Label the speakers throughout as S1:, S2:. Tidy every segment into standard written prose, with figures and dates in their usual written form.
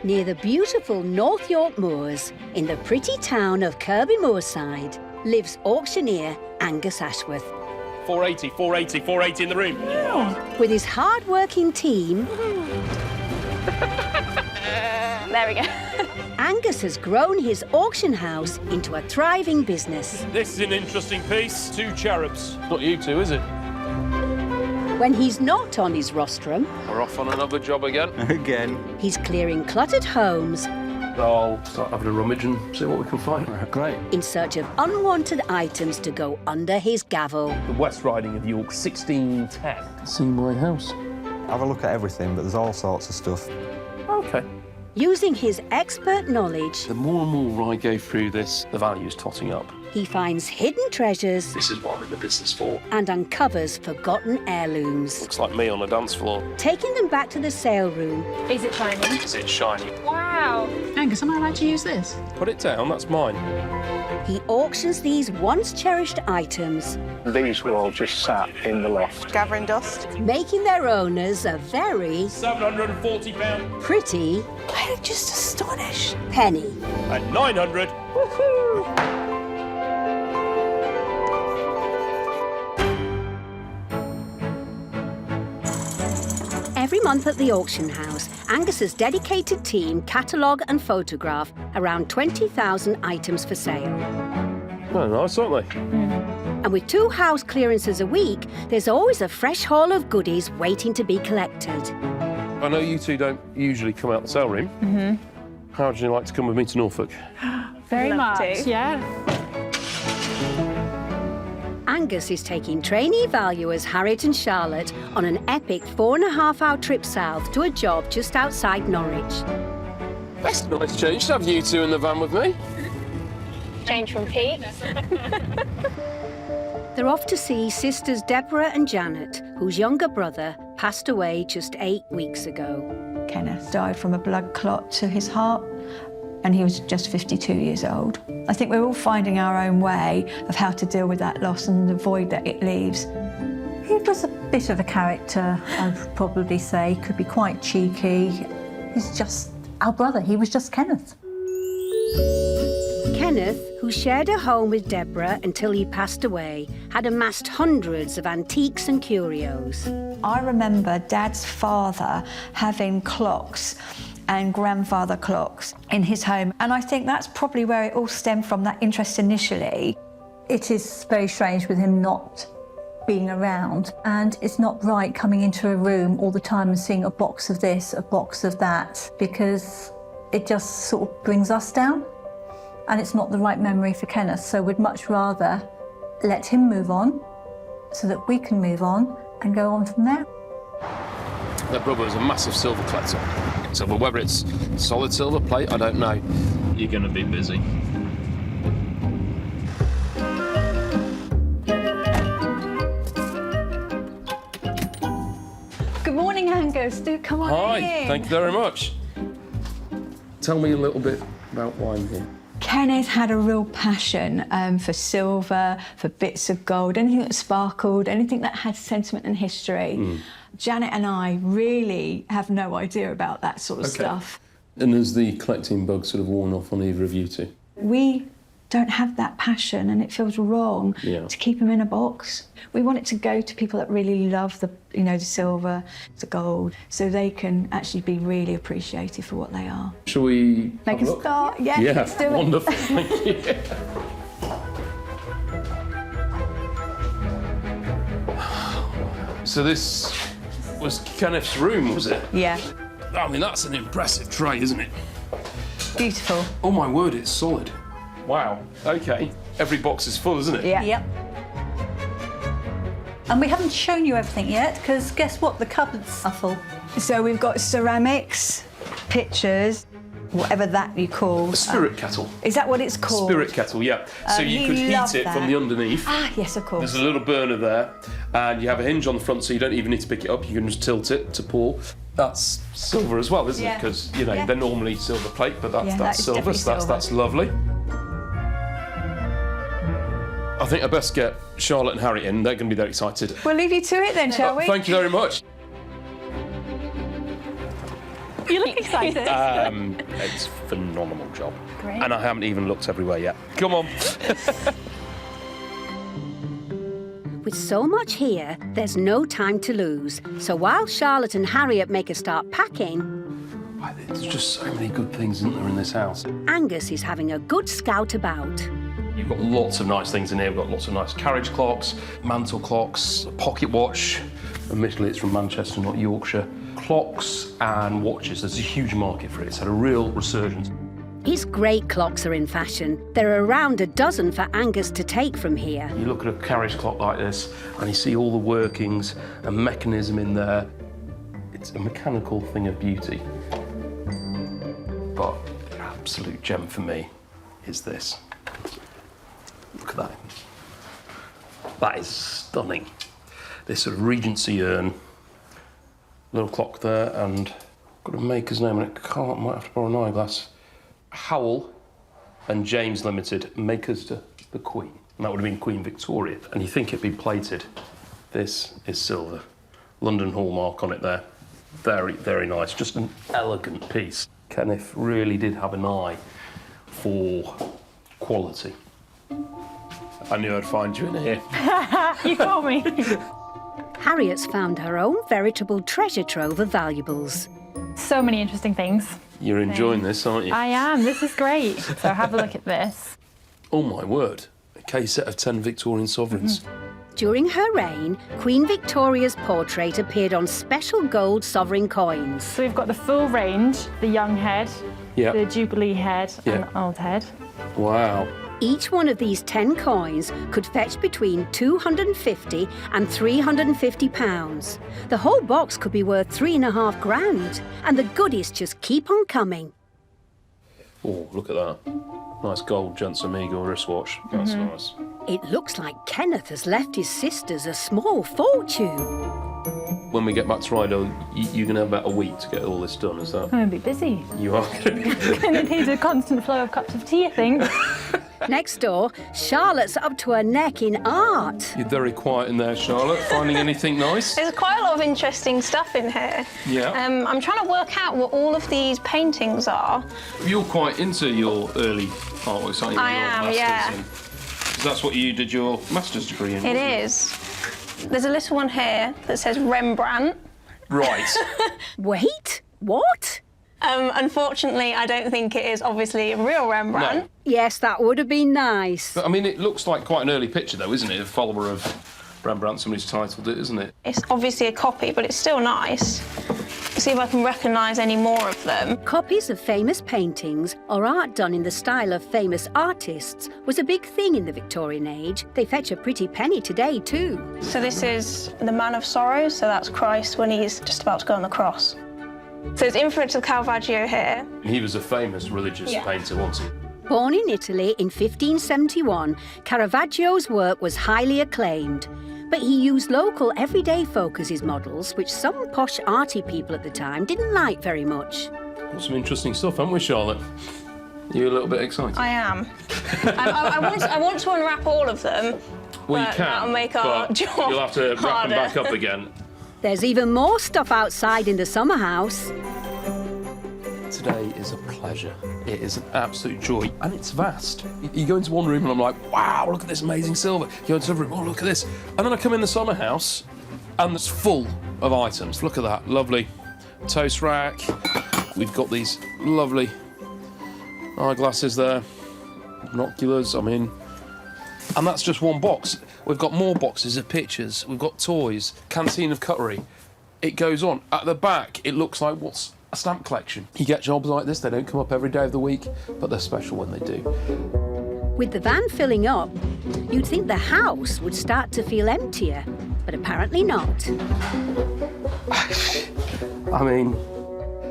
S1: Near the beautiful North York moors, in the pretty town of Kirby Moorside, lives auctioneer Angus Ashworth.
S2: 480, 480, 480 in the room.
S3: Oh.
S1: With his hard-working team...
S3: There we go.
S1: Angus has grown his auction house into a thriving business.
S2: This is an interesting piece. 2 cherubs. Not you two, is it?
S1: When he's not on his rostrum,
S2: We're off on another job again.
S1: he's clearing cluttered homes
S2: I'll start having a rummage and see what we can find.
S4: Great.
S1: in search of unwanted items to go under his gavel.
S2: The West Riding of York, 1610. See my house.
S4: Have a look at everything, but there's all sorts of stuff.
S2: OK.
S1: Using his expert knowledge,
S2: The more and more I go through this, the value's totting up.
S1: he finds hidden treasures
S2: This is what I'm in the business for.
S1: and uncovers forgotten heirlooms.
S2: Looks like me on a dance floor.
S1: Taking them back to the sale room,
S3: Is it shiny?
S2: Is it shiny?
S3: Wow.
S5: Angus, am I allowed to use this?
S2: Put it down, that's mine.
S1: he auctions these once cherished items,
S6: These were all just sat in the loft.
S7: Gathering dust.
S1: making their owners a very
S2: £740
S1: pretty
S7: I'm just astonished.
S1: penny.
S2: and 900.
S1: Every month at the auction house, Angus's dedicated team catalogue and photograph around 20,000 items for sale.
S2: Well, nice, aren't they?
S1: And with 2 house clearances a week, there's always a fresh haul of goodies waiting to be collected.
S2: I know you two don't usually come out the sale room. Mm-hmm. How would you like to come with me to Norfolk?
S3: Very
S5: Love
S3: much.
S5: to.
S3: Yeah.
S1: Angus is taking trainee valuers Harriet and Charlotte on an epic 4.5-hour trip south to a job just outside Norwich.
S2: That's a nice change to have you two in the van with me.
S3: Change from Pete.
S1: They're off to see sisters Deborah and Janet, whose younger brother passed away just 8 weeks ago.
S8: Kenneth died from a blood clot to his heart, and he was just 52 years old. I think we're all finding our own way of how to deal with that loss and the void that it leaves.
S9: He was a bit of a character, I'd probably say. Could be quite cheeky. He's just our brother. He was just Kenneth.
S1: Kenneth, who shared a home with Deborah until he passed away, had amassed hundreds of antiques and curios.
S8: I remember Dad's father having clocks and grandfather clocks in his home, and I think that's probably where it all stemmed from, that interest initially.
S9: It is very strange with him not being around, and it's not right coming into a room all the time and seeing a box of this, a box of that, because it just sort of brings us down, and it's not the right memory for Kenneth. So we'd much rather let him move on so that we can move on and go on from there.
S2: Their brother was a massive silver collector. So whether it's solid silver plate, I don't know. You're going to be busy.
S8: Good morning, Angus. Do come on
S2: Hi,
S8: in.
S2: thank you very much. Tell me a little bit about why I'm here.
S8: Kenneth had a real passion for silver, for bits of gold, anything that sparkled, anything that had sentiment and history. Janet and I really have no idea about that sort of stuff.
S2: And has the collecting bug sort of worn off on either of you two?
S8: We don't have that passion, and it feels wrong to keep them in a box. We want it to go to people that really love the, the silver, the gold, so they can actually be really appreciated for what they are.
S2: Shall we
S8: Make
S2: have
S8: a
S2: look?
S8: start? Yeah, let's do it.
S2: Wonderful, thank you. So this was Kenneth's room, was it?
S8: Yeah,
S2: I mean, that's an impressive tray, isn't it?
S8: beautiful.
S2: Oh my word, it's solid. Wow, OK. Every box is full, isn't it?
S8: Yeah.
S9: Yep. And we haven't shown you everything yet, because guess what? The cupboards are full.
S8: So we've got ceramics, pictures, whatever that you call.
S2: A spirit kettle.
S8: Is that what it's called?
S2: Spirit kettle, yeah. So you
S8: he
S2: could heat
S8: loved
S2: it from
S8: that.
S2: the underneath.
S8: Ah, yes, of course.
S2: There's a little burner there, and you have a hinge on the front, so you don't even need to pick it up. You can just tilt it to pour. That's silver as well, isn't it?
S8: Yeah.
S2: Because they're normally silver plate, but
S8: Yeah, that
S2: that's
S8: is
S2: silver,
S8: definitely
S2: so that's lovely. I think I best get Charlotte and Harriet in. They're going to be very excited.
S8: We'll leave you to it then, shall we?
S2: Thank you very much.
S3: You look excited.
S2: It's a phenomenal job.
S3: Great.
S2: And I haven't even looked everywhere yet. Come on.
S1: With so much here, there's no time to lose. So while Charlotte and Harriet make a start packing,
S2: There's just so many good things, isn't there, in this house?
S1: Angus is having a good scout about.
S2: You've got lots of nice things in here. We've got lots of nice carriage clocks, mantle clocks, a pocket watch. Admittedly, it's from Manchester, not Yorkshire. Clocks and watches. There's a huge market for it. It's had a real resurgence.
S1: His great clocks are in fashion. There are around a dozen for Angus to take from here.
S2: You look at a carriage clock like this and you see all the workings and mechanism in there. It's a mechanical thing of beauty. But the absolute gem for me is this. Look at that. That is stunning. This sort of Regency urn, little clock there, and got a maker's name on it. Might have to borrow an eyeglass. Howell and James Limited, makers to the Queen. And that would have been Queen Victoria. And you think it'd be plated. This is silver. London hallmark on it there. Very, very nice. Just an elegant piece. Kenneth really did have an eye for quality. I knew I'd find you in here.
S3: You caught me.
S1: Harriet's found her own veritable treasure trove of valuables.
S3: So many interesting things.
S2: You're enjoying this, aren't you?
S3: I am. This is great. So have a look at this.
S2: Oh my word. A case set of 10 Victorian sovereigns.
S1: During her reign, Queen Victoria's portrait appeared on special gold sovereign coins.
S3: So we've got the full range, the young head,
S2: Yeah.
S3: the Jubilee head, and the old head.
S2: Wow.
S1: Each one of these 10 coins could fetch between £250 and £350. The whole box could be worth £3.5 grand, and the goodies just keep on coming.
S2: Oh, look at that. Nice gold Gents Amiga wristwatch. That's nice.
S1: It looks like Kenneth has left his sisters a small fortune.
S2: When we get back to Rideau, you're going to have about a week to get all this done, is that?
S3: I'm going to be busy.
S2: You are going to be.
S3: And it needs a constant flow of cups of tea, I think.
S1: Next door, Charlotte's up to her neck in art.
S2: You're very quiet in there, Charlotte. Finding anything nice?
S7: There's quite a lot of interesting stuff in here.
S2: Yeah.
S7: I'm trying to work out what all of these paintings are.
S2: You're quite into your early artworks, aren't you?
S7: I
S2: Your
S7: am,
S2: masters
S7: yeah.
S2: in- 'cause that's what you did your master's degree in.
S7: It is. There's a little one here that says Rembrandt.
S2: Right.
S1: Wait, what?
S7: Unfortunately, I don't think it is obviously a real Rembrandt.
S2: No.
S1: Yes, that would have been nice.
S2: But I mean, it looks like quite an early picture, though, isn't it? A follower of Rembrandt, somebody's titled it, isn't it?
S7: It's obviously a copy, but it's still nice. See if I can recognise any more of them.
S1: Copies of famous paintings or art done in the style of famous artists was a big thing in the Victorian age. They fetch a pretty penny today, too.
S7: So this is the Man of Sorrows, so that's Christ when he's just about to go on the cross. So there's influence of Caravaggio here.
S2: He was a famous religious painter, wasn't he?
S1: Born in Italy in 1571, Caravaggio's work was highly acclaimed. But he used local everyday folk as his models, which some posh arty people at the time didn't like very much.
S2: Got some interesting stuff, haven't we, Charlotte? You a little bit excited?
S7: I am. I want to unwrap all of them.
S2: Well, you
S7: but
S2: can,
S7: that'll make our
S2: but
S7: job
S2: you'll have to wrap them
S7: harder.
S2: back up again.
S1: There's even more stuff outside in the summer house.
S2: Today is a pleasure. It is an absolute joy, and it's vast. You go into one room and I'm like, wow, look at this amazing silver. You go into another room, oh, look at this. And then I come in the summer house, and it's full of items. Look at that, lovely toast rack. We've got these lovely eyeglasses there, binoculars, I mean, and that's just one box. We've got more boxes of pictures. We've got toys, canteen of cutlery. It goes on. At the back, it looks like what's a stamp collection. You get jobs like this, they don't come up every day of the week, but they're special when they do.
S1: With the van filling up, you'd think the house would start to feel emptier, but apparently not.
S2: I mean,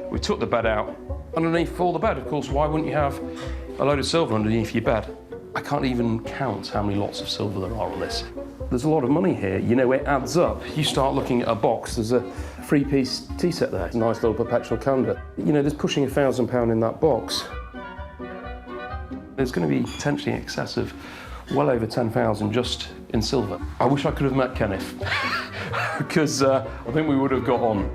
S2: we took the bed out. Underneath all the bed, of course, why wouldn't you have a load of silver underneath your bed? I can't even count how many lots of silver there are on this. There's a lot of money here, you know, it adds up. You start looking at a box, there's a three-piece tea set there, nice little perpetual calendar. You know, there's pushing £1,000 in that box. There's going to be potentially in excess of well over 10,000 just in silver. I wish I could have met Kenneth, because I think we would have got on.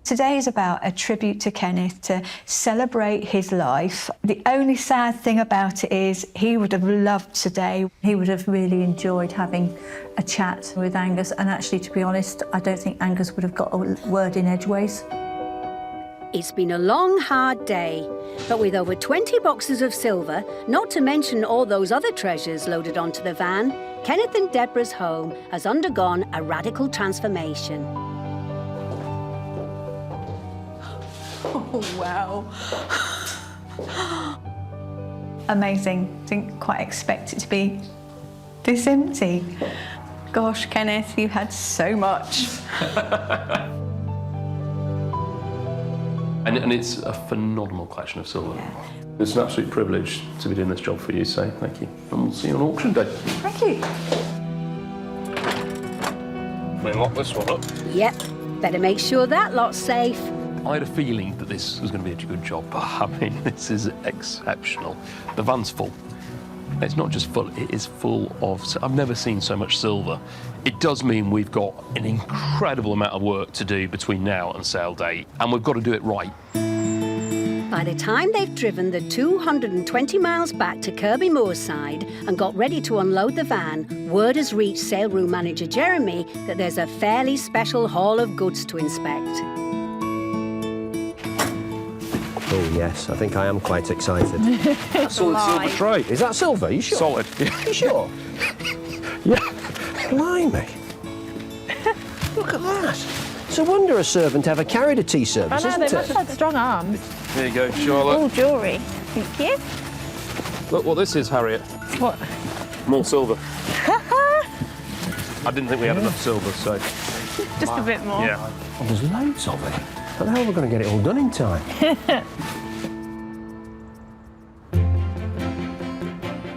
S8: Today is about a tribute to Kenneth, to celebrate his life. The only sad thing about it is he would have loved today.
S9: He would have really enjoyed having a chat with Angus, and actually, to be honest, I don't think Angus would have got a word in edgeways.
S1: It's been a long, hard day, but with over 20 boxes of silver, not to mention all those other treasures loaded onto the van, Kenneth and Deborah's home has undergone a radical transformation.
S8: Oh, wow. Amazing. Didn't quite expect it to be this empty. Gosh, Kenneth, you had so much.
S2: And it's a phenomenal collection of silver.
S8: Yeah.
S2: It's an absolute privilege to be doing this job for you, so thank you. And we'll see you on auction day.
S8: Thank you.
S2: We'll lock this one up.
S1: Yep, better make sure that lot's safe.
S2: I had a feeling that this was going to be a good job, but I mean, this is exceptional. The van's full. It's not just full, it is full of... I've never seen so much silver. It does mean we've got an incredible amount of work to do between now and sale day, and we've got to do it right.
S1: By the time they've driven the 220 miles back to Kirby Moorside and got ready to unload the van, word has reached sale room manager Jeremy that there's a fairly special haul of goods to inspect.
S10: Oh, yes, I think I am quite excited.
S2: That's all it's silver tray.
S10: Is that silver? You sure?
S2: Solid.
S10: You sure?
S2: Yeah.
S10: Blimey. Look at that. It's a wonder a servant ever carried a tea service,
S3: I know, they
S10: isn't
S3: must
S10: it?
S3: have had strong arms.
S2: There you go, Charlotte.
S3: Oh, jewellery. Thank you.
S2: Look what this is, Harriet.
S3: What?
S2: More silver. I didn't think we had enough silver, so...
S3: Just a bit more.
S2: Yeah.
S10: Well, there's loads of it. How the hell are we going to get it all done in time?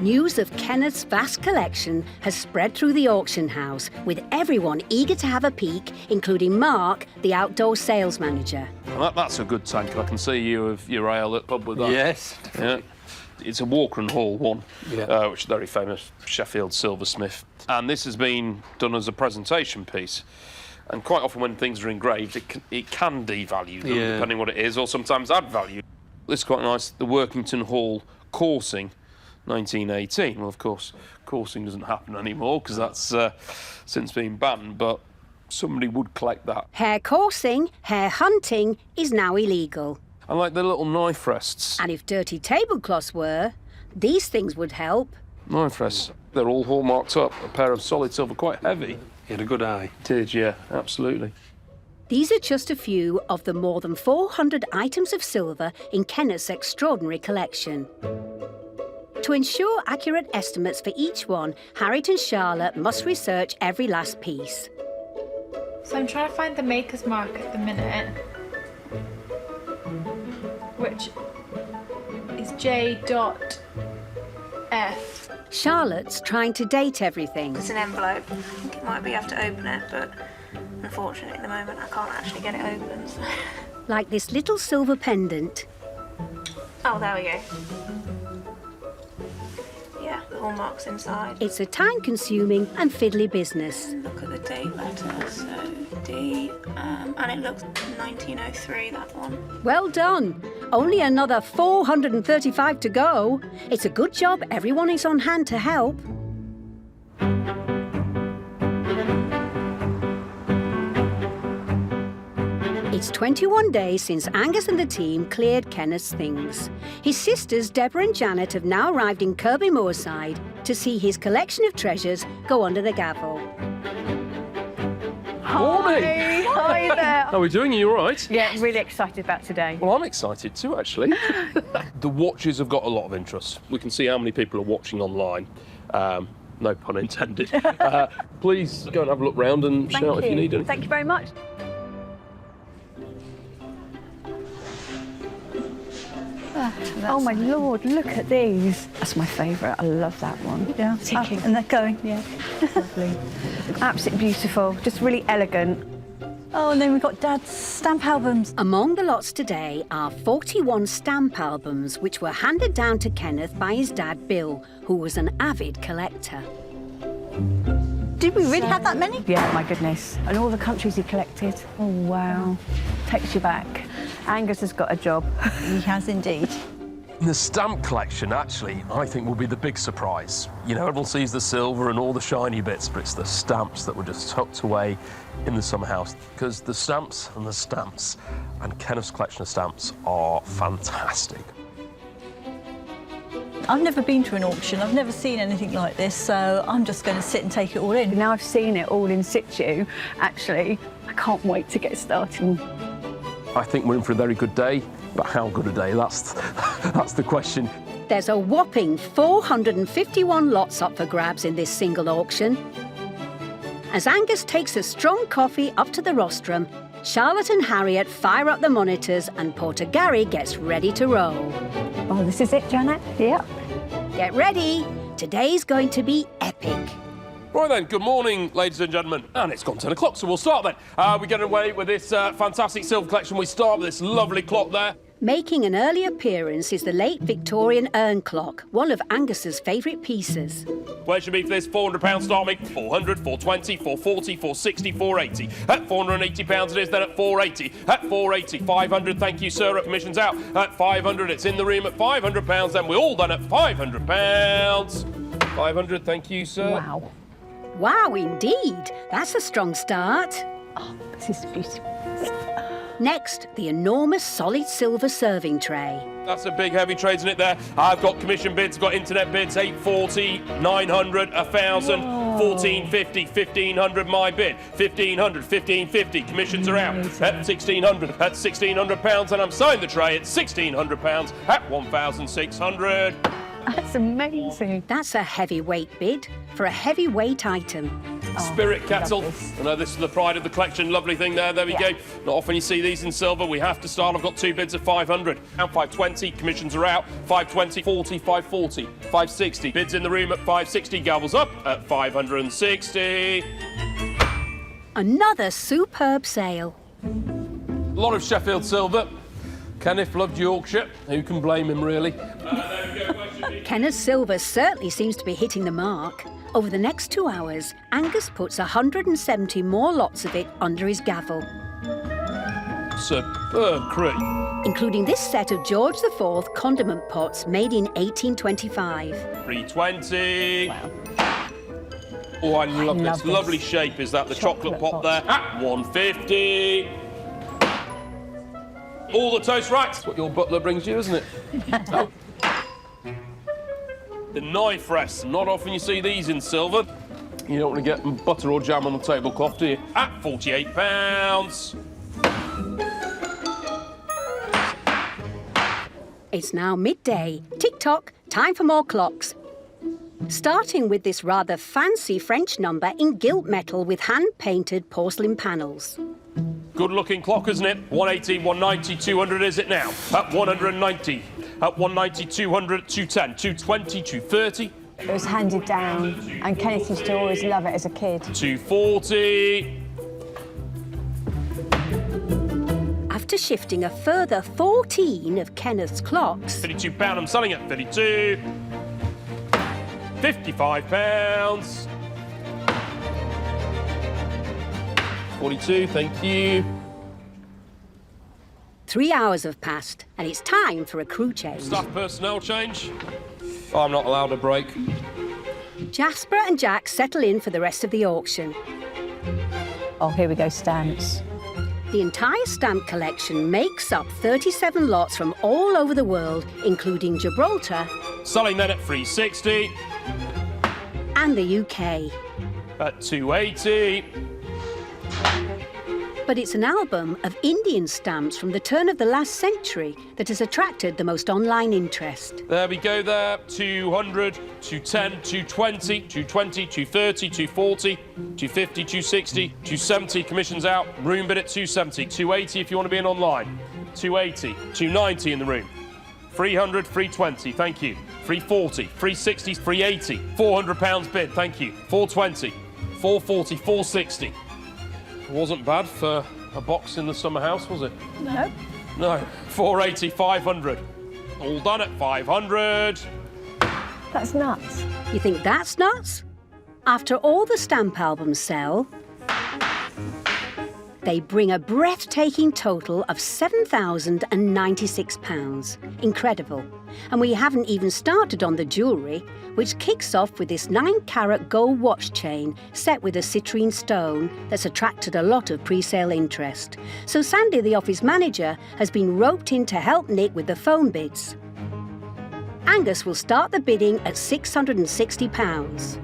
S1: News of Kenneth's vast collection has spread through the auction house, with everyone eager to have a peek, including Mark, the outdoor sales manager.
S2: Well, that's a good tank. I can see you of your ale at pub with that.
S11: Yes.
S2: Yeah. It's a Walker and Hall one,
S11: Yeah.
S2: which is very famous, Sheffield silversmith. And this has been done as a presentation piece. And quite often when things are engraved, it can devalue them,
S11: Yeah.
S2: depending what it is, or sometimes add value. This is quite nice, the Workington Hall coursing, 1918. Well, of course, coursing doesn't happen anymore because that's since been banned, but somebody would collect that.
S1: Hare coursing, hare hunting is now illegal.
S2: I like the little knife rests.
S1: And if dirty tablecloths were, these things would help.
S2: Knife rests, they're all hallmarked up, a pair of solid silver, quite heavy.
S11: He had a good eye.
S2: Did, yeah, absolutely.
S1: These are just a few of the more than 400 items of silver in Kenneth's extraordinary collection. To ensure accurate estimates for each one, Harriet and Charlotte must research every last piece.
S3: So I'm trying to find the maker's mark at the minute, which is J.F.
S1: Charlotte's trying to date everything.
S7: It's an envelope. I think it might be able to open it, but unfortunately at the moment I can't actually get it open. So.
S1: Like this little silver pendant.
S7: Oh, there we go. Yeah, the hallmark's inside.
S1: It's a time-consuming and fiddly business.
S7: Look at the date letter, so D, and it looks 1903, that one.
S1: Well done. Only another 435 to go. It's a good job everyone is on hand to help. It's 21 days since Angus and the team cleared Kenneth's things. His sisters, Deborah and Janet, have now arrived in Kirby Moorside to see his collection of treasures go under the gavel.
S2: Morning!
S3: Hi there.
S2: How are we doing? Are you all right?
S3: Yeah, really excited about today.
S2: Well, I'm excited too, actually. The watches have got a lot of interest. We can see how many people are watching online. No pun intended. Please go and have a look round and shout if you need anything.
S3: Thank you very much.
S8: Oh my lord, look at these. That's my favourite. I love that one.
S9: Yeah,
S8: Ticking.
S9: and they're going.
S8: Yeah. Lovely. Absolutely beautiful. Just really elegant.
S9: Oh, and then we've got Dad's stamp albums.
S1: Among the lots today are 41 stamp albums which were handed down to Kenneth by his dad Bill, who was an avid collector.
S8: Did
S9: Did we really have that many?
S5: Yeah, my goodness. And all the countries he collected. Oh, wow. Takes you back. Angus has got a job.
S9: He has indeed.
S2: The stamp collection, actually, I think will be the big surprise. You know, everyone sees the silver and all the shiny bits, but it's the stamps that were just tucked away in the summer house. Because the stamps and Kenneth's collection of stamps are fantastic.
S9: I've never been to an auction. I've never seen anything like this, so I'm just going to sit and take it all in.
S5: Now I've seen it all in situ, actually, I can't wait to get started.
S2: I think we're in for a very good day, but how good a day? That's the question.
S1: There's a whopping 451 lots up for grabs in this single auction. As Angus takes a strong coffee up to the rostrum, Charlotte and Harriet fire up the monitors and Porter Gary gets ready to roll.
S5: Oh, this is it, Janet? Yep.
S1: Get ready. Today's going to be epic.
S2: Right then, good morning, ladies and gentlemen. And it's gone 10 o'clock, so we'll start then. We're getting away with this fantastic silver collection. We start with this lovely clock there.
S1: Making an early appearance is the late Victorian urn clock, one of Angus's favourite pieces.
S2: Where should be for this £400 starting? 400, 420, 440, 460, 480. At £480 it is, then at 480. At 480, 500, thank you, sir. Commission's out. At 500, it's in the room at £500, then we're all done at £500. 500, thank you, sir.
S5: Wow.
S1: Wow, indeed. That's a strong start.
S5: Oh, this is beautiful.
S1: Next, the enormous solid silver serving tray.
S2: That's a big heavy trade, isn't it, there? I've got commission bids, got internet bids, 840, 900, 1,000, 1450, 1,500, my bid, 1,500, 1,550, commissions are out at 1,600, at £1,600, and I'm selling the tray at £1,600 at 1,600.
S5: That's amazing.
S1: That's a heavyweight bid for a heavyweight item.
S2: Spirit Kettle. I know this is the pride of the collection. Lovely thing there. There we go. Not often you see these in silver. We have to start. I've got two bids at 500. And 520. Commissions are out. 520, 40, 540, 560. Bids in the room at 560. Gavels up at 560.
S1: Another superb sale.
S2: A lot of Sheffield silver. Kenneth loved Yorkshire. Who can blame him, really? There we go.
S1: Kenneth's silver certainly seems to be hitting the mark. Over the next 2 hours, Angus puts 170 more lots of it under his gavel.
S2: Superb crew.
S1: Including this set of George IV condiment pots made in 1825.
S2: 320.
S5: Wow.
S2: Oh, I love this.
S5: this.
S2: Lovely shape is that, the chocolate pot there. At 150. All the toast racks. That's what your butler brings you, isn't it? Oh. The knife rests. Not often you see these in silver. You don't want to get butter or jam on the tablecloth, do you? At £48.
S1: It's now midday. Tick-tock, time for more clocks. Starting with this rather fancy French number in gilt metal with hand-painted porcelain panels.
S2: Good-looking clock, isn't it? 180, 190, 200 is it now? At 190. At 190, 200, 210, 220, 230.
S11: It was handed down, and Kenneth used to always love it as a kid.
S2: 240.
S1: After shifting a further 14 of Kenneth's clocks...
S2: £52, I'm selling it. 32. £55. 42, thank you.
S1: 3 hours have passed, and it's time for a crew change.
S2: Staff personnel change. I'm not allowed a break.
S1: Jasper and Jack settle in for the rest of the auction.
S5: Oh, here we go, stamps.
S1: The entire stamp collection makes up 37 lots from all over the world, including Gibraltar
S2: Selling that at 360.
S1: and the UK.
S2: At 280.
S1: But it's an album of Indian stamps from the turn of the last century that has attracted the most online interest.
S2: There we go there. 200, 210, 220, 220, 230, 240, 250, 260, 270. Commissions out. Room bid at 270. 280 if you want to be in online. 280, 290 in the room. 300, 320, thank you. 340, 360, 380. £400 bid, thank you. 420, 440, 460. Wasn't bad for a box in the summer house, was it?
S5: No.
S2: No. 480, 500. All done at 500.
S11: That's nuts.
S1: You think that's nuts? After all the stamp albums sell, they bring a breathtaking total of £7,096. Incredible. And we haven't even started on the jewellery, which kicks off with this 9-carat gold watch chain set with a citrine stone that's attracted a lot of pre-sale interest. So Sandy, the office manager, has been roped in to help Nick with the phone bids. Angus will start the bidding at £660.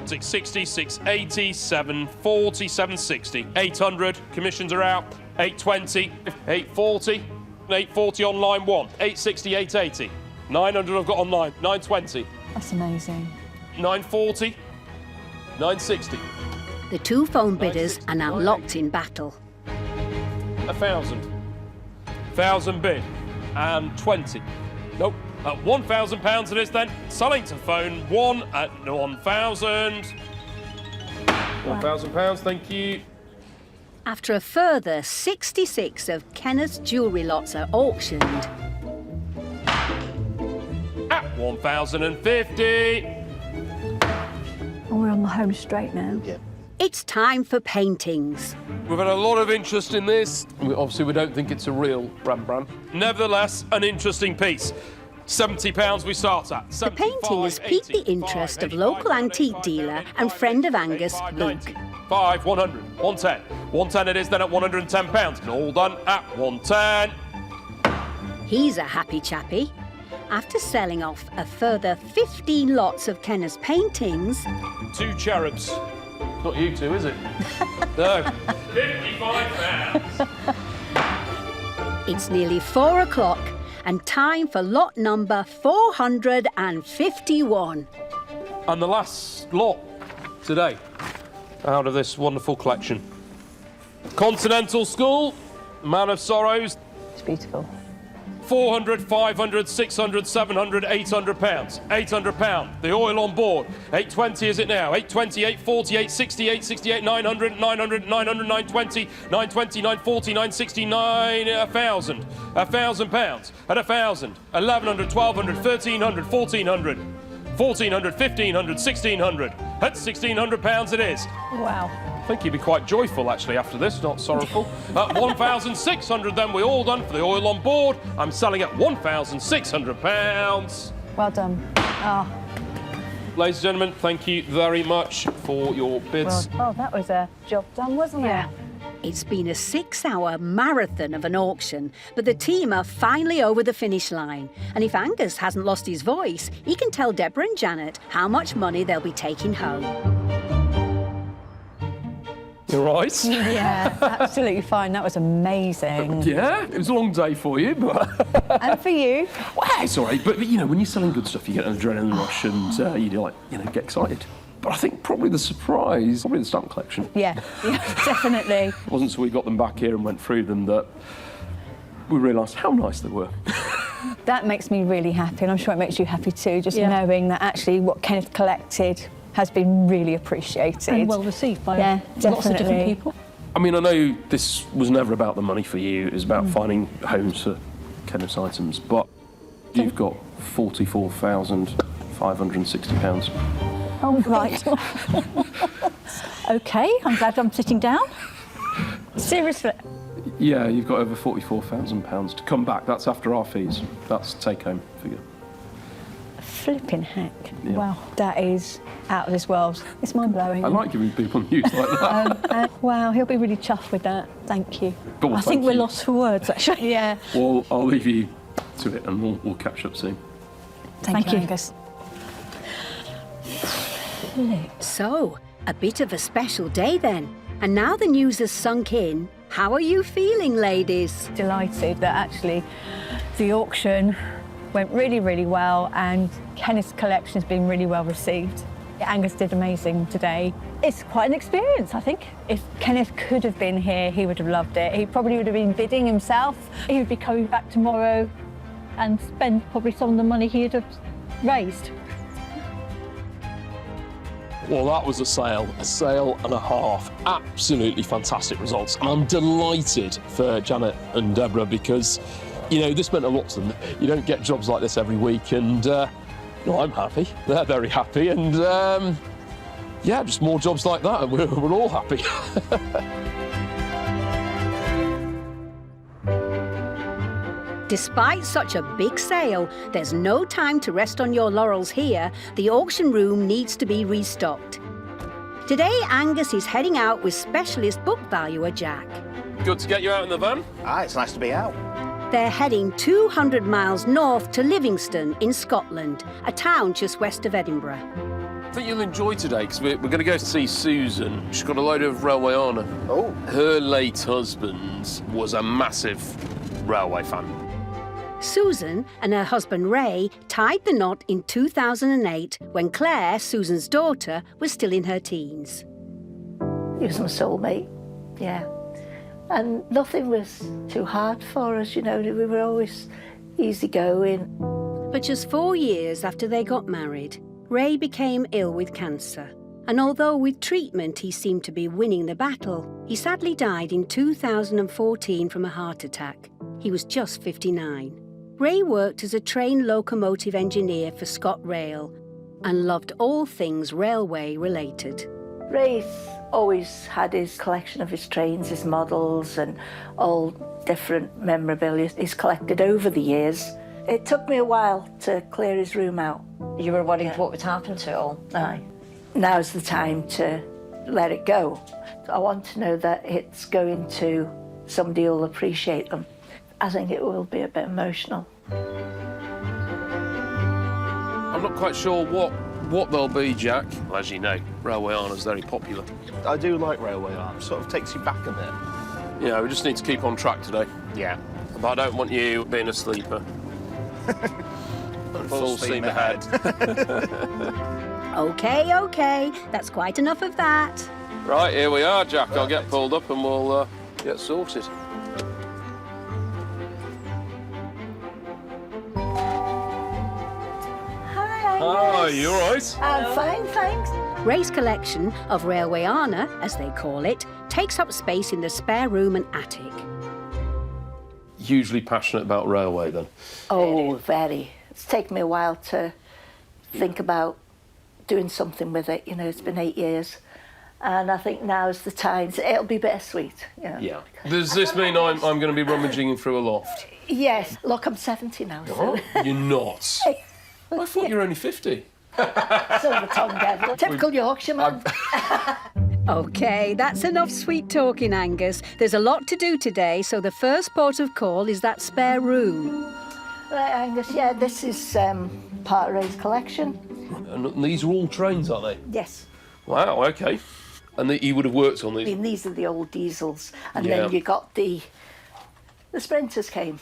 S2: 660, 680, 740, 760, 800, commissions are out, 820, 840, 840 on line 1, 860, 880, 900 I've got on line, 920,
S5: That's amazing.
S2: 940, 960.
S1: The two phone bidders are now locked in battle.
S2: 1,000. 1,000 bid, and 20. Nope. At £1,000 it is then. Selling to phone 1 at 1,000. £1,000, thank you.
S1: After a further 66 of Kenneth's jewellery lots are auctioned,
S2: At 1,050.
S5: Oh, we're on the home straight now.
S10: Yeah.
S1: it's time for paintings.
S2: We've had a lot of interest in this. Obviously, we don't think it's a real Rembrandt. Nevertheless, an interesting piece. £70 we start at.
S1: The painting has piqued the interest of local antique dealer and friend of Angus, Luke.
S2: 5, 100, 110. 110 it is then at £110. All done at 110.
S1: He's a happy chappy. After selling off a further 15 lots of Kenneth's paintings...
S2: 2 cherubs. Not you two, is it? No. £55.
S1: It's nearly 4 o'clock and time for lot number 451.
S2: And the last lot today out of this wonderful collection. Continental School, Man of Sorrows.
S5: It's beautiful.
S2: 400, 500, 600, 700, £800. £800. The oil on board. 820 is it now? 820, 840, 860, 868, 900, 900, 900, 920, 920, 940, 960, 1,000. £1,000. At 1,000. 1,100, 1,200, 1,300, 1,400. 1,400, 1,500, 1,600. At £1,600 it is.
S5: Wow.
S2: I think you'd be quite joyful, actually, after this, not sorrowful. At 1,600 then, we're all done for the oil on board. I'm selling at £1,600.
S5: Well done. Oh,
S2: Ladies and gentlemen, thank you very much for your bids.
S5: well, that was a job done, wasn't it?
S1: It's been a 6-hour marathon of an auction, but the team are finally over the finish line. And if Angus hasn't lost his voice, he can tell Deborah and Janet how much money they'll be taking home.
S2: You're right.
S5: Yeah, absolutely fine. That was amazing.
S2: Yeah, it was a long day for you, but...
S5: And for you?
S2: Well, it's all right. But, you know, when you're selling good stuff, you get an adrenaline rush and get excited. But I think probably the surprise, probably the stamp collection.
S5: Yeah, definitely.
S2: It wasn't until we got them back here and went through them that we realised how nice they were.
S5: That makes me really happy, and I'm sure it makes you happy too, just knowing that actually what Kenneth collected has been really appreciated.
S9: And well received by lots of different people.
S2: I mean, I know this was never about the money for you. It was about finding homes for Kenneth's items, but you've got £44,560.
S9: Oh, right. OK, I'm glad I'm sitting down.
S5: Seriously?
S2: Yeah, you've got over £44,000 to come back. That's after our fees. That's take-home figure.
S5: Flipping heck.
S2: Yeah.
S5: Wow, that is out of this world. It's mind-blowing.
S2: I like giving people news like that.
S5: Wow, he'll be really chuffed with that. Thank you.
S2: Well,
S9: I think we're lost for words, actually.
S5: Yeah.
S2: Well, I'll leave you to it and we'll catch up soon.
S5: Thank you, Angus.
S1: So, a bit of a special day then. And now the news has sunk in, how are you feeling, ladies?
S5: Delighted that actually the auction went really, really well and Kenneth's collection has been really well received. Angus did amazing today. It's quite an experience, I think. If Kenneth could have been here, he would have loved it. He probably would have been bidding himself. He would be coming back tomorrow and spend probably some of the money he'd have raised.
S2: Well, that was a sale and a half. Absolutely fantastic results. And I'm delighted for Janet and Deborah because, you know, this meant a lot to them. You don't get jobs like this every week and, I'm happy. They're very happy and, yeah, just more jobs like that, and we're all happy.
S1: Despite such a big sale, there's no time to rest on your laurels here. The auction room needs to be restocked. Today, Angus is heading out with specialist book valuer Jack.
S2: Good to get you out in the van.
S6: It's nice to be out.
S1: They're heading 200 miles north to Livingston in Scotland, a town just west of Edinburgh.
S2: I think you'll enjoy today, because we're going to go see Susan. She's got a load of Railwayana.
S6: Oh.
S2: Her late husband was a massive railway fan.
S1: Susan and her husband Ray tied the knot in 2008 when Claire, Susan's daughter, was still in her teens.
S9: He was my soulmate, yeah. And nothing was too hard for us, you know, we were always easygoing.
S1: But just 4 years after they got married, Ray became ill with cancer. And although with treatment he seemed to be winning the battle, he sadly died in 2014 from a heart attack. He was just 59. Ray worked as a train locomotive engineer for ScotRail and loved all things railway related.
S9: Ray's always had his collection of his trains, his models, and all different memorabilia he's collected over the years. It took me a while to clear his room out.
S11: You were worried what would happen to it all?
S9: Aye. Now's the time to let it go. I want to know that it's going to somebody who'll appreciate them. I think it will be a bit emotional.
S2: I'm not quite sure what they'll be, Jack. Well, as you know, Railwayana's very popular.
S6: I do like Railwayana. Sort of takes you back a bit.
S2: Yeah, we just need to keep on track today.
S6: Yeah.
S2: But I don't want you being a sleeper. Full steam ahead.
S1: OK, that's quite enough of that.
S2: Right, here we are, Jack. I'll get pulled up and we'll get sorted.
S9: Hi,
S2: you all right?
S9: I'm fine, thanks.
S1: Ray's collection of Railwayana, as they call it, takes up space in the spare room and attic.
S2: Hugely passionate about railway, then?
S9: Oh, very. It's taken me a while to think about doing something with it. You know, it's been 8 years. And I think now's the time. It'll be bittersweet. You know.
S2: Yeah. Does this mean I'm going to be rummaging through a loft?
S9: Yes. Look, I'm 70 now. So.
S2: Oh, you're not. I thought you were only 50.
S9: Silver tongue devil. Typical Yorkshire man.
S1: OK, that's enough sweet talking, Angus. There's a lot to do today, so the first port of call is that spare room.
S9: Right, Angus, yeah, this is part of Ray's collection.
S2: And these are all trains, are they?
S9: Yes.
S2: Wow, OK. And he would have worked on these?
S9: I mean, these are the old diesels. And
S2: Yeah.
S9: then you got the sprinters came.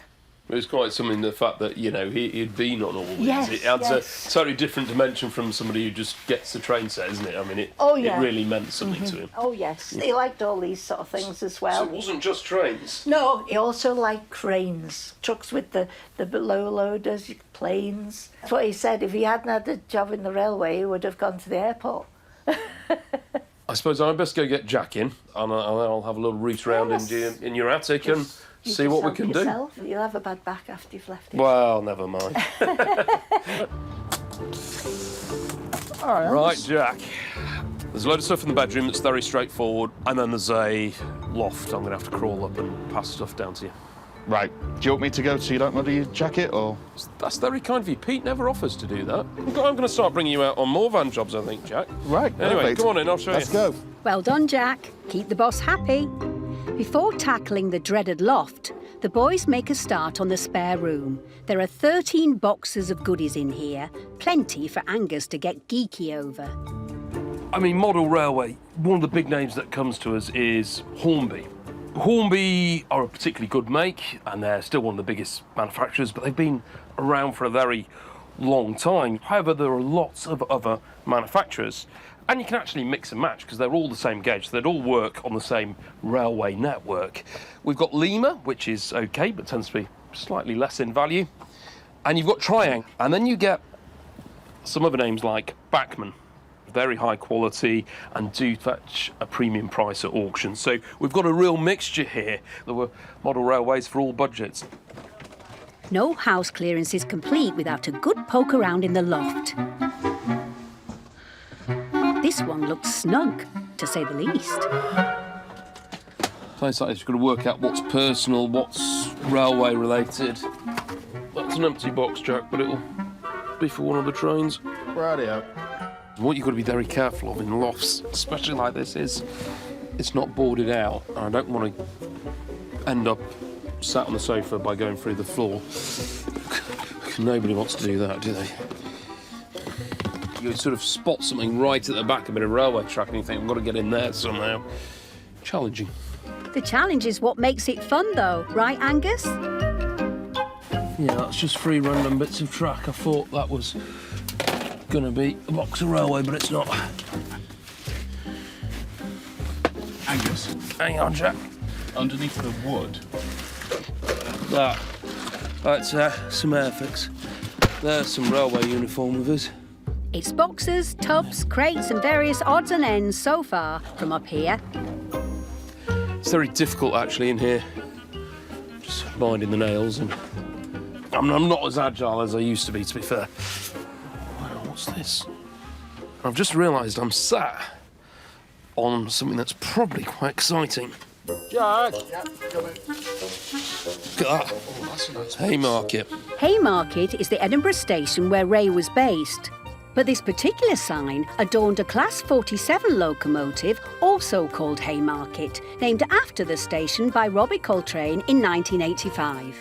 S2: It was quite something, the fact that, you know, he'd been on all these.
S9: Yes,
S2: it adds
S9: yes.
S2: a totally different dimension from somebody who just gets the train set, isn't it? I mean, it really meant something to him.
S9: Oh, yes. He liked all these sort of things as well.
S2: So it wasn't just trains?
S9: No, he also liked cranes, trucks with the low loaders, planes. That's what he said. If he hadn't had a job in the railway, he would have gone to the airport.
S2: I suppose I'd best go get Jack in, and I'll have a little root around in your attic and see what we can do.
S9: You'll have a bad back after you've left it.
S2: Well, never mind. Right, Jack. There's a load of stuff in the bedroom that's very straightforward, and then there's a loft. I'm going to have to crawl up and pass stuff down to you.
S12: Right. Do you want me to go so you don't muddy your jacket, or...?
S2: That's very kind of you. Pete never offers to do that. I'm going to start bringing you out on more van jobs, I think, Jack.
S12: Right.
S2: Anyway,
S12: perfect.
S2: come on in, I'll show you.
S12: Let's go.
S1: Well done, Jack. Keep the boss happy. Before tackling the dreaded loft, the boys make a start on the spare room. There are 13 boxes of goodies in here, plenty for Angus to get geeky over.
S2: I mean, model railway, one of the big names that comes to us is Hornby. Hornby are a particularly good make, and they're still one of the biggest manufacturers, but they've been around for a very long time. However, there are lots of other manufacturers, and you can actually mix and match because they're all the same gauge, so they'd all work on the same railway network. We've got Lima, which is okay, but tends to be slightly less in value. And you've got Triang, and then you get some other names like Bachmann. Very high quality and do fetch a premium price at auction. So we've got a real mixture here. There were model railways for all budgets.
S1: No house clearance is complete without a good poke around in the loft. This This one looks snug, to say the least.
S2: Place like this, you've got to work out what's personal, what's railway related. That's an empty box, Jack, but it'll be for one of the trains.
S12: Radio.
S2: What you've got to be very careful of in lofts, especially like this, is it's not boarded out. I don't want to end up sat on the sofa by going through the floor. Nobody wants to do that, do they? You sort of spot something right at the back, a bit of railway track, and you think, I've got to get in there somehow. Challenging.
S1: The challenge is what makes it fun, though, right, Angus?
S2: Yeah, that's just 3 random bits of track. I thought that was going to be a box of railway, but it's not.
S12: Angus.
S2: Hang on, Jack.
S12: Underneath the wood.
S2: That's some Airfix. There's some railway uniform with us.
S1: It's boxes, tubs, crates and various odds and ends so far from up here.
S2: It's very difficult, actually, in here. Just minding the nails, and I'm not as agile as I used to be fair. Wow, what's this? I've just realised I'm sat on something that's probably quite exciting.
S12: Jack!
S2: Look at that.
S12: Oh, that's a nice
S2: Haymarket.
S1: Haymarket is the Edinburgh station where Ray was based. But this particular sign adorned a Class 47 locomotive, also called Haymarket, named after the station by Robbie Coltrane in 1985.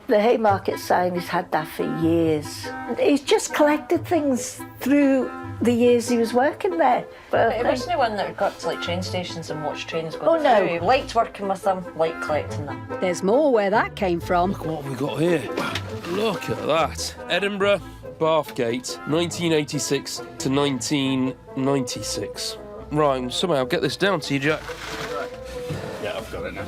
S13: The Haymarket sign, he's had that for years. He's just collected things through the years he was working there. But
S14: It wasn't one that got to like train stations and watched trains go
S13: Oh, no.
S14: through. Liked working with them, liked collecting them.
S1: There's more where that came from.
S2: Look what we've got here. Look at that. Edinburgh, Bathgate, 1986 to 1996. Right, somehow get this down to you, Jack.
S12: Yeah, I've got it now.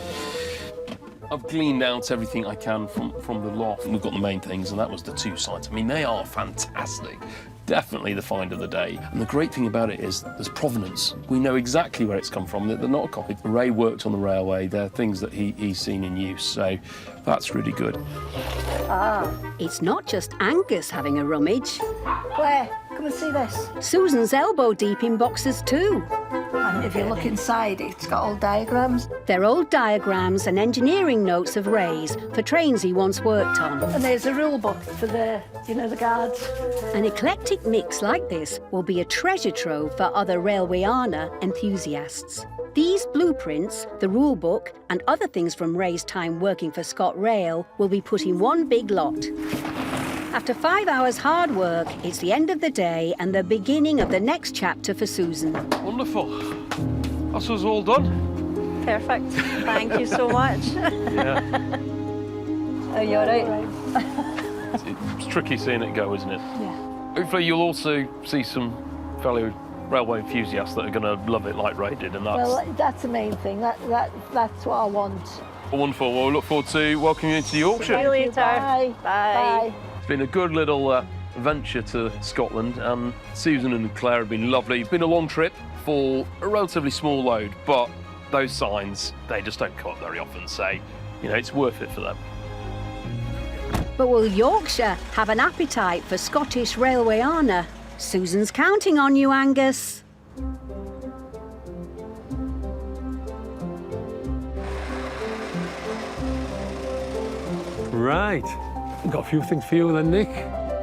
S2: I've gleaned out everything I can from the loft. We've got the main things, and that was the 2 sites. I mean, they are fantastic. Definitely the find of the day. And the great thing about it is there's provenance. We know exactly where it's come from. They're not a copy. Ray worked on the railway. They're things that he's seen in use, so that's really good.
S1: It's not just Angus having a rummage.
S13: Claire, come and see this.
S1: Susan's elbow deep in boxes too.
S13: And if you look inside, it's got old diagrams.
S1: They're old diagrams and engineering notes of Ray's for trains he once worked on.
S13: And there's a rule book for the guards.
S1: An eclectic mix like this will be a treasure trove for other Railwayana enthusiasts. These blueprints, the rule book, and other things from Ray's time working for ScotRail will be put in one big lot. After 5 hours hard work, it's the end of the day and the beginning of the next chapter for Susan.
S2: Wonderful. That's us all done.
S14: Perfect. Thank you so much.
S2: Yeah.
S14: Are you all right?
S2: It's tricky seeing it go, isn't it?
S14: Yeah.
S2: Hopefully you'll also see some fellow railway enthusiasts that are going to love it like Ray did, and that's...
S13: Well, that's the main thing. That's what I want.
S2: Wonderful. Well, we look forward to welcoming you into the auction.
S14: See you later.
S13: Bye.
S14: Bye.
S2: It's been a good little venture to Scotland, and Susan and Claire have been lovely. It's been a long trip for a relatively small load, but those signs, they just don't come up very often, so, it's worth it for them.
S1: But will Yorkshire have an appetite for Scottish Railwayana? Susan's counting on you, Angus.
S15: Right. Got a few things for you then, Nick.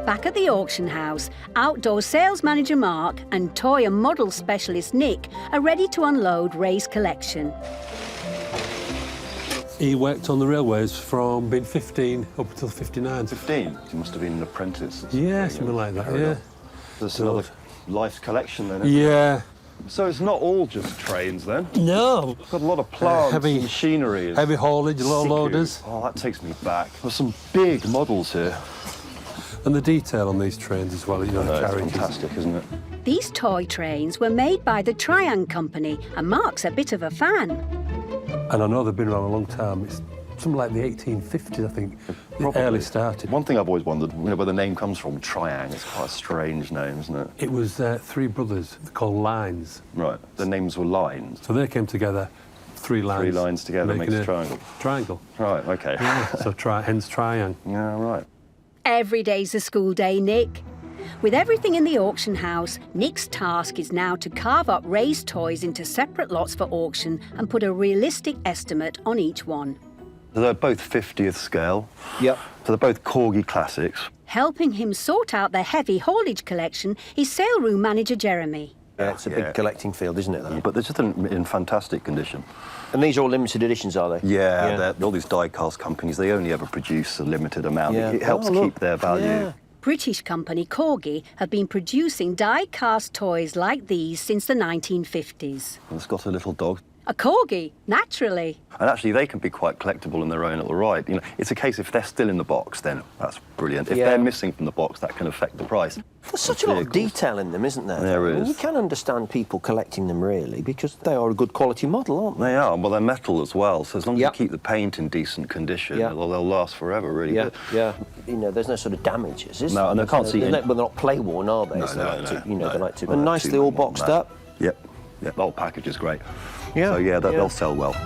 S1: Back at the auction house, outdoor sales manager Mark and toy and model specialist Nick are ready to unload Ray's collection.
S15: He worked on the railways from being 15 up until 59.
S6: 15? He must have been an apprentice.
S15: Yeah, something like that, yeah.
S6: There's another life's collection then,
S15: Yeah.
S6: So it's not all just trains then?
S15: No.
S6: It's got a lot of plants,
S15: heavy
S6: machinery.
S15: Heavy haulage, low loaders.
S6: Oh, that takes me back. There's some big models here.
S15: And the detail on these trains as well, the
S6: It's
S15: carriages.
S6: fantastic, isn't it?
S1: These toy trains were made by the Triang Company, and Mark's a bit of a fan.
S15: And I know they've been around a long time. It's something like the 1850s, I think,
S6: Probably.
S15: early started.
S6: One thing I've always wondered, where the name comes from, Triang. It's quite a strange name, isn't it?
S15: It was 3 brothers called Lines.
S6: Right. The names were lines.
S15: So they came together, 3 lines.
S6: 3 lines together
S15: making
S6: makes a triangle.
S15: Triangle.
S6: Right, OK.
S15: Yeah, so hence Triang.
S6: Yeah, right.
S1: Every day's a school day, Nick. With everything in the auction house, Nick's task is now to carve up Ray's toys into separate lots for auction and put a realistic estimate on each one.
S6: They're both 50th scale.
S10: Yep.
S6: So they're both Corgi classics.
S1: Helping him sort out their heavy haulage collection is sale room manager Jeremy.
S10: Yeah, it's a big collecting field, isn't it? Though?
S6: But they're just in fantastic condition.
S10: And these are all limited editions, are they?
S6: Yeah. All these die-cast companies, they only ever produce a limited amount.
S10: Yeah.
S6: It helps keep their value.
S10: Yeah.
S1: British company Corgi have been producing die-cast toys like these since the 1950s.
S6: And it's got a little dog.
S1: A Corgi, naturally.
S6: And actually, they can be quite collectible in their own little right. You know, it's a case if they're still in the box, then that's brilliant. If they're missing from the box, that can affect the price.
S10: There's such a lot of detail in them, isn't there?
S6: There is.
S10: And you can understand people collecting them, really, because they are a good quality model, aren't they?
S6: They are. Well, they're metal as well, so as long as you keep the paint in decent condition, they'll last forever, really good.
S10: Yeah. You know, there's no sort of damages, is there?
S6: No, and I can't see any.
S10: Well, they're not play-worn, are they?
S6: No,
S10: They like to.
S6: Well,
S10: And nicely all boxed up.
S6: Yep. The whole package is great.
S10: Yeah.
S6: So, they'll sell well.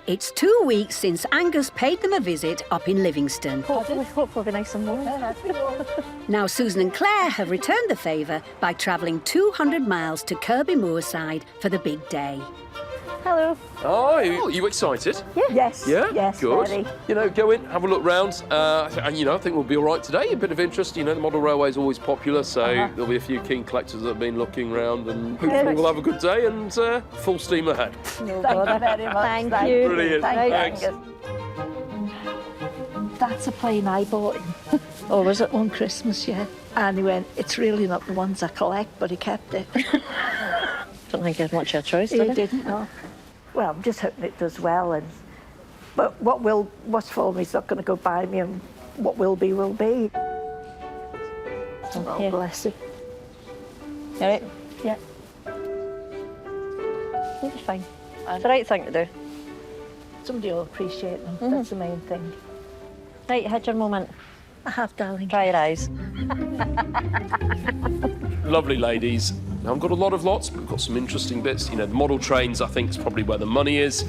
S1: It's 2 weeks since Angus paid them a visit up in Livingston.
S14: Hopefully it'll be nice and warm.
S1: Now Susan and Claire have returned the favour by travelling 200 miles to Kirby Moorside for the big day.
S14: Hello.
S2: Oh, are you excited?
S14: Yes.
S2: Yeah?
S14: Yes,
S2: Good.
S14: very.
S2: You know, go in, have a look round. And, I think we'll be all right today. A bit of interest. You know, the model railway is always popular, so there'll be a few keen collectors that have been looking round, and hopefully we'll have a good day and full steam ahead.
S14: No bother very much. Thank you.
S2: Brilliant.
S14: Thanks.
S13: That's a plane I bought him.
S14: Oh, was it?
S13: On Christmas, yeah. And he went, it's really not the ones I collect, but he kept it.
S14: Don't think he had much of a choice,
S13: He
S14: did he?
S13: didn't, no. Well, I'm just hoping it does well. But what's for me is not going to go by me, and what will be, will be. Oh, bless him.
S14: You all right?
S13: Yeah.
S14: You'll be fine. It's the right thing to do.
S13: Somebody will appreciate them. That's the main thing.
S14: Right, you had your moment.
S13: I have, darling.
S14: Dry your eyes.
S2: Lovely ladies. Now, I've got a lot of lots, but we've got some interesting bits. You know, the model trains, I think, is probably where the money is.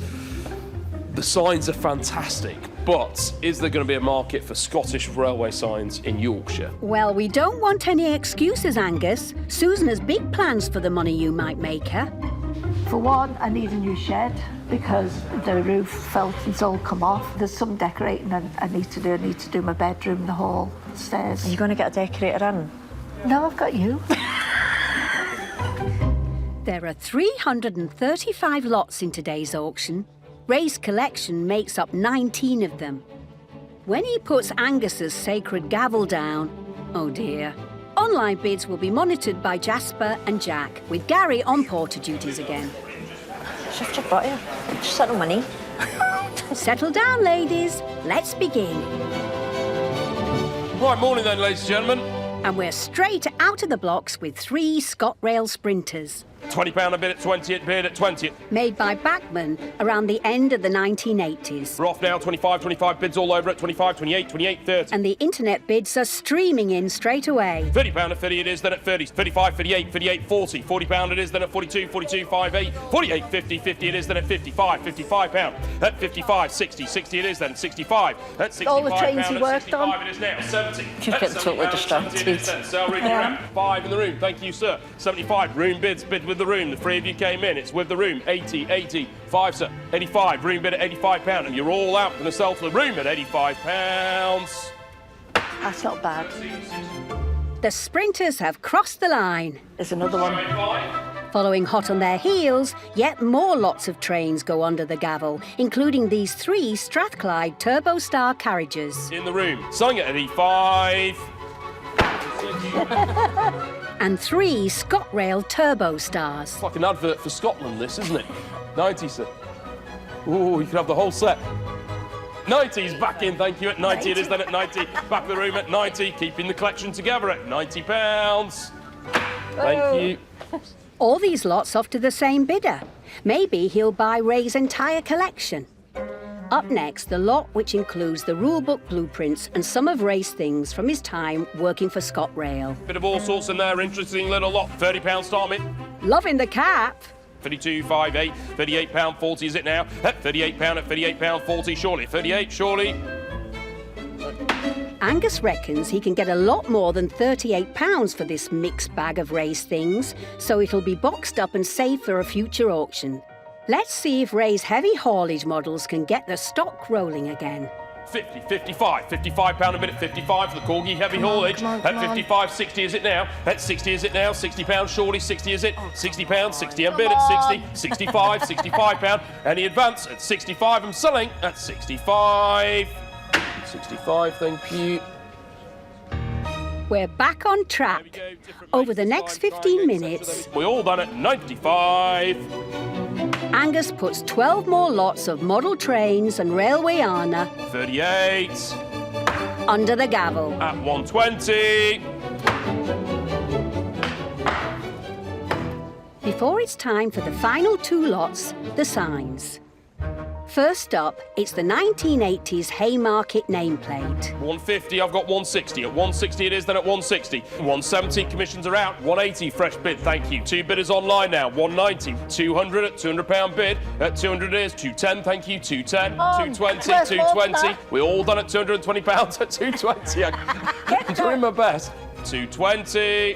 S2: The signs are fantastic, but is there going to be a market for Scottish railway signs in Yorkshire?
S1: Well, we don't want any excuses, Angus. Susan has big plans for the money you might make her.
S13: For one, I need a new shed because the roof felt it's all come off. There's some decorating I need to do. I need to do my bedroom, the hall, stairs.
S14: Are you going to get a decorator in?
S13: No, I've got you.
S1: There are 335 lots in today's auction. Ray's collection makes up 19 of them. When he puts Angus's sacred gavel down, oh dear. Online bids will be monitored by Jasper and Jack, with Gary on porter duties again.
S14: Shift your butt here. Just settle my knee.
S1: Settle down, ladies. Let's begin.
S2: Right, morning then, ladies and gentlemen.
S1: And we're straight out of the blocks with 3 ScotRail Sprinters.
S2: £20 a bid at 20, bid at 20.
S1: Made by Bachmann around the end of the 1980s.
S2: We're off now, 25 bids all over at 25, 28, 28, 30.
S1: And the internet bids are streaming in straight away.
S2: £30 at 30 it is, then at 30, 35, 38, 38, 40. £40 it is, then at 42, 42, 58, 48, 50, 50 it is, then at 55, £55. At 55, 60, 60 it is, then at 65. At 65
S13: all the trains he worked on.
S2: it is now, 70.
S14: You've got totally distracted.
S2: Sell room, you're at 5 in the room, thank you, sir. 75, room bids, bid with the room. The 3 of you came in, it's with the room. 80, 85, sir. 85, room bid at £85, and you're all out going to sell to the room at £85.
S13: That's not bad.
S1: The Sprinters have crossed the line.
S13: There's another one.
S1: Following hot on their heels, yet more lots of trains go under the gavel, including these 3 Strathclyde Turbo Star carriages.
S2: In the room, selling it at 85.
S1: And 3 ScotRail Turbo Stars.
S2: It's like an advert for Scotland, this, isn't it? 90, sir. Ooh, you can have the whole set. 90's back in, thank you, at 90 it is then at 90. Back of the room at 90, keeping the collection together at £90. Thank you.
S1: All these lots off to the same bidder. Maybe he'll buy Ray's entire collection. Up next, the lot which includes the rulebook blueprints and some of Ray's things from his time working for ScotRail.
S2: Bit of all sorts in there, interesting little lot. £30 start me.
S1: Loving the cap.
S2: 32.58, £38.40 is it now? At £38 at £38.40, surely. 38, surely.
S1: Angus reckons he can get a lot more than £38 for this mixed bag of Ray's things, so it'll be boxed up and saved for a future auction. Let's see if Ray's heavy haulage models can get the stock rolling again.
S2: 50, 55, £55 a minute, 55 for the Corgi heavy haulage. At 55, 60 is it now? At 60 is it now? £60 surely, 60 is it? £60, 60 and bid at 60, 65, £65. Any advance at 65, I'm selling at 65. 65, thank you.
S1: We're back on track. Over the next 15 minutes,
S2: We're all done at 95.
S1: Angus puts 12 more lots of model trains and Railwayana
S2: 38.
S1: under the gavel.
S2: At 120.
S1: Before it's time for the final 2 lots, the signs. First up, it's the 1980s Haymarket nameplate.
S2: 150, I've got 160. At 160 it is, then at 160. 170, commissions are out. 180, fresh bid, thank you. 2 bidders online now. 190, 200 at £200 bid. At 200 it is, 210, thank you. 210, 220, 220. We're all done at £220 at 220. I'm doing my best. 220.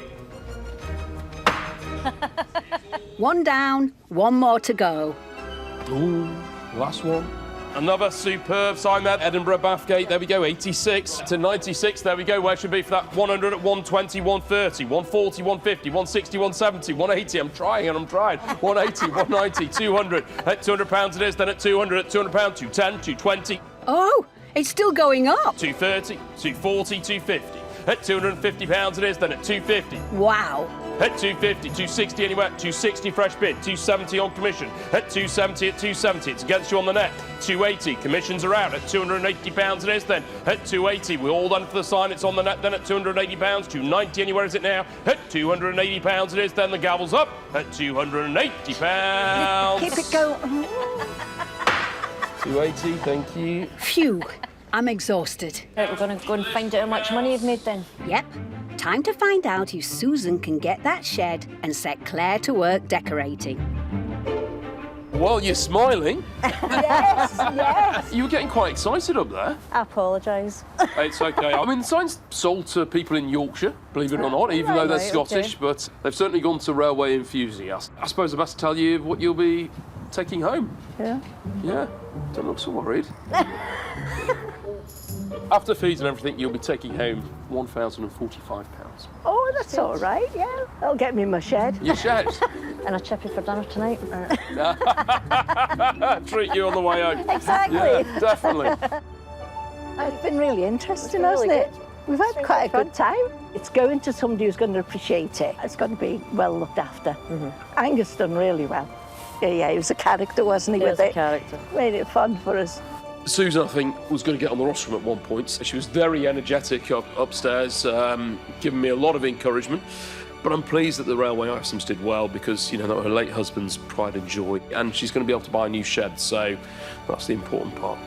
S1: 1 down, 1 more to go.
S2: Ooh. Last one. Another superb sign there, Edinburgh Bathgate, there we go, 86 to 96, there we go, where should be for that 100 at 120, 130, 140, 150, 160, 170, 180, I'm trying, 180, 190, 200, at £200 it is, then at 200, at £200, 210, 220.
S1: Oh, it's still going up.
S2: 230, 240, 250, at £250 it is, then at 250.
S1: Wow.
S2: At 250, 260 anywhere, 260 fresh bid, 270 on commission. At 270, at 270, it's against you on the net. 280, commissions are out. At £280 it is then. At 280, we're all done for the sign, it's on the net then at £280. 290 anywhere is it now? At £280 it is then, the gavel's up. At £280.
S13: Keep it going.
S2: 280, thank you.
S1: Phew, I'm exhausted.
S14: Right, we're going to go and find out how much money you've made then.
S1: Yep. Time to find out if Susan can get that shed and set Claire to work decorating.
S2: Well, you're smiling.
S14: Yes, yes.
S2: You were getting quite excited up there.
S14: I apologise.
S2: It's okay. I mean, the sign's sold to people in Yorkshire, believe it or not, even though they're Scottish, but they've certainly gone to railway enthusiasts. I suppose I best tell you what you'll be taking home.
S14: Yeah.
S2: Yeah, don't look so worried. After fees and everything, you'll be taking home £1,045.
S13: Oh, that's all right, yeah. That'll get me in my shed.
S2: Your shed?
S14: And a chippy for dinner tonight.
S2: Treat you on the way home.
S13: Exactly.
S2: Yeah, definitely.
S13: It's been really interesting,
S14: Really
S13: hasn't it?
S14: good.
S13: We've had quite a good time. It's going to somebody who's going to appreciate it. It's going to be well looked after. Angus done really well. Yeah, he was a character, wasn't he,
S14: He
S13: with
S14: was a
S13: it?
S14: character.
S13: Made it fun for us.
S2: Susan, I think, was going to get on the rostrum at one point. She was very energetic upstairs, giving me a lot of encouragement. But I'm pleased that the railway items did well because, you know, that was her late husband's pride and joy. And she's going to be able to buy a new shed, so that's the important part.